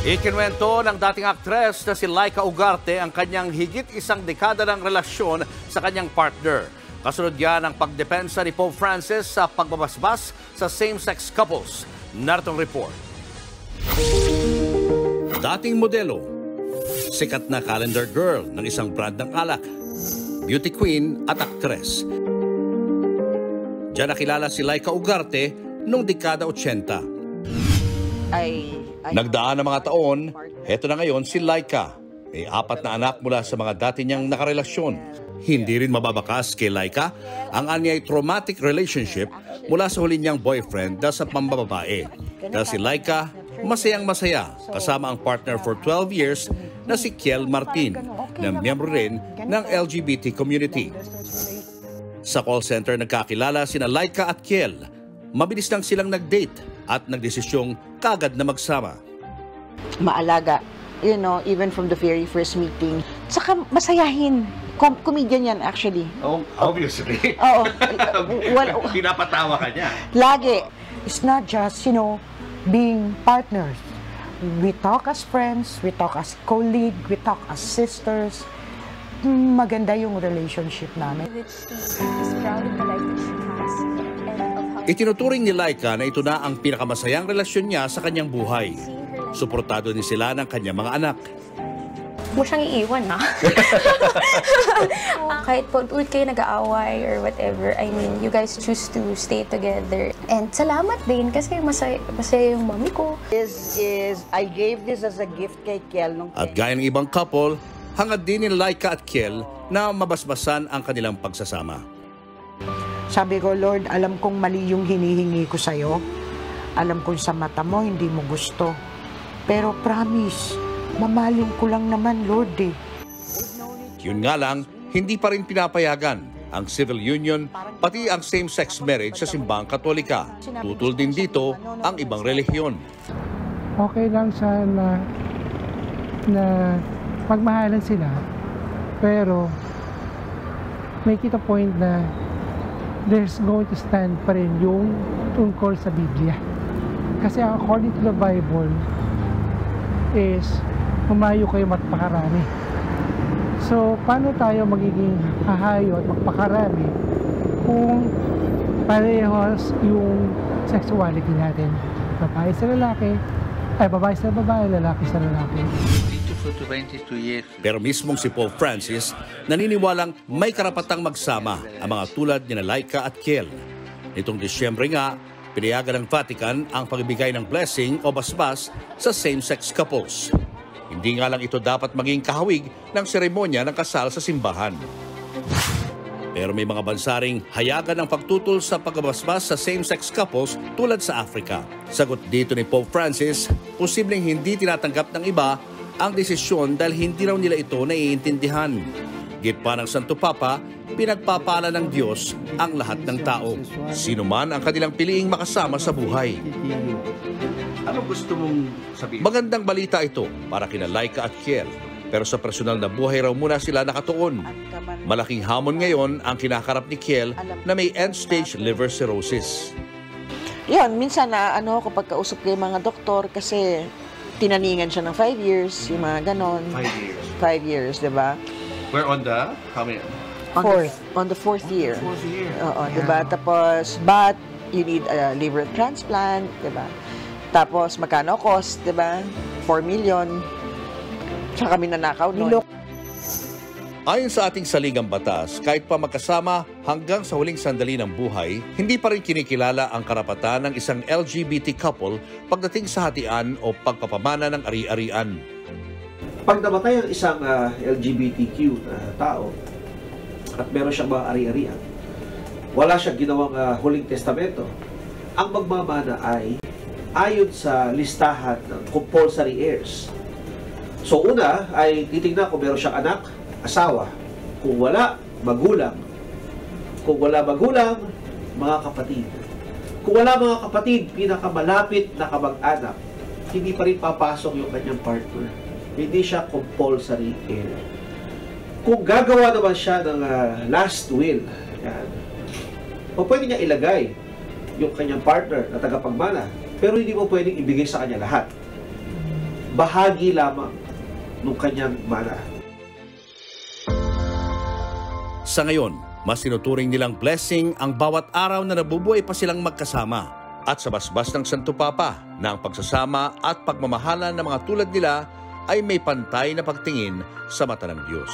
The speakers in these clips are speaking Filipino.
Ikinuwento ng dating aktres na si Laika Ugarte ang kanyang higit isang dekada ng relasyon sa kanyang partner. Kasunod yan ang pagdepensa ni Pope Francis sa pagbabasbas sa same-sex couples. Naritong report. Dating modelo, sikat na calendar girl ng isang brand ng alak, beauty queen at aktres. Diyan nakilala si Laika Ugarte noong dekada 80. Nagdaan ng mga taon, heto na ngayon si Laika. May 4 na anak mula sa mga dati niyang nakarelasyon. Hindi rin mababakas kay Laika ang anyay traumatic relationship mula sa huli niyang boyfriend dahil sa pambababae. Dahil si Laika, masayang-masaya kasama ang partner for 12 years na si Kiel Martin, na miyembro rin ng LGBT community. Sa call center nagkakilala sina Laika at Kiel. Mabilis lang silang nag-date at nagdesisyong kagad na magsama. Maalaga, even from the very first meeting. Saka masayahin. Comedian yan actually. Oh, obviously. Oo. Pinapatawa ka niya. Lagi. It's not just, being partners. We talk as friends, we talk as colleague, we talk as sisters. Maganda yung relationship namin. Itinuturing ni Laika na ito na ang pinakamasayang relasyon niya sa kanyang buhay. Suportado din sila ng kanyang mga anak. Huwag mo siyang iiwan, ha? Kahit po ulit kayo nag-aaway or whatever, you guys choose to stay together. And salamat din kasi masaya yung mami ko. I gave this as a gift kay Kiel. At gaya ng ibang couple, hangad din ni Laika at Kiel na mabasbasan ang kanilang pagsasama. Sabi ko, Lord, alam kong mali yung hinihingi ko sa'yo. Alam kong sa mata mo, hindi mo gusto. Pero promise, mamahalin ko lang naman, Lord, eh. Yun nga lang, hindi pa rin pinapayagan ang civil union, pati ang same-sex marriage sa simbahang Katolika. Tutol din dito ang ibang relihiyon. Okay lang sana na magmahalan sila, pero make it a point na there's going to stand pa rin yung tungkol sa Biblia. Kasi according to the Bible is humayo kayo magpakarami. So, paano tayo magiging hahayo at magpakarami kung parehas yung sexuality natin? Babae sa lalaki, babae sa babae, lalaki sa lalaki. Pero mismong si Pope Francis naniniwalang may karapatang magsama ang mga tulad ni Laika at Kiel. Nitong Disyembre nga, pinayagan ng Vatican ang pagbibigay ng blessing o basbas sa same-sex couples. Hindi nga lang ito dapat maging kahawig ng seremonya ng kasal sa simbahan. Pero may mga bansa ring hayagan ang pagtutol sa pagbabasbas sa same-sex couples tulad sa Africa. Sagot dito ni Pope Francis, posibleng hindi tinatanggap ng iba ang desisyon dahil hindi raw nila ito naiintindihan. Git pa ng Santo Papa, pinagpapala ng Diyos ang lahat ng tao. Sino man ang kanilang piliing makasama sa buhay. Ano gusto mong sabihin? Magandang balita ito para kina Laika at Kiel. Pero sa personal na buhay raw muna sila nakatuon. Malaking hamon ngayon ang kinakarap ni Kiel na may end-stage liver cirrhosis. Yun, minsan ako pagkausap ko yung mga doktor kasi tinaningan siya ng 5 years, yung mga ganon. 5 years. 5 years, diba? We're on the, how many? On the fourth year. Fourth year. Oo, diba? Tapos, but you need a liver transplant, diba? Tapos, magkano cost, diba? 4 million. Tsaka kami nanakaw nun. Ayon sa ating saligang batas, kahit pa magkasama hanggang sa huling sandali ng buhay, hindi pa rin kinikilala ang karapatan ng isang LGBT couple pagdating sa hatian o pagpapamana ng ari-arian. Pag namatay ang isang LGBTQ na tao at meron siyang mga ari-arian, wala siyang ginawang huling testamento, ang magmamana ay ayon sa listahan ng compulsory heirs. So una ay titignan kung meron siyang anak, asawa. Kung wala, magulang. Kung wala magulang, mga kapatid. Kung wala mga kapatid, pinakamalapit na kamag-anak, hindi pa rin papasok yung kanyang partner. Hindi siya compulsory heir. Kung gagawa naman siya ng last will, yan, o pwede niya ilagay yung kanyang partner na tagapagmana, pero hindi mo pwedeng ibigay sa kanya lahat. bahagi lamang ng kanyang mana. Sa ngayon, mas tinuturing nilang blessing ang bawat araw na nabubuhay pa silang magkasama at sa basbas ng Santo Papa na ang pagsasama at pagmamahalan ng mga tulad nila ay may pantay na pagtingin sa mata ng Diyos.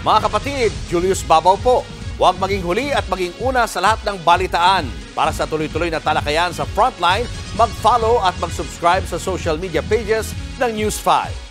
Mga kapatid, Julius Babaw po. Huwag maging huli at maging una sa lahat ng balitaan. Para sa tuloy-tuloy na talakayan sa Frontline, mag-follow at mag-subscribe sa social media pages ng News 5.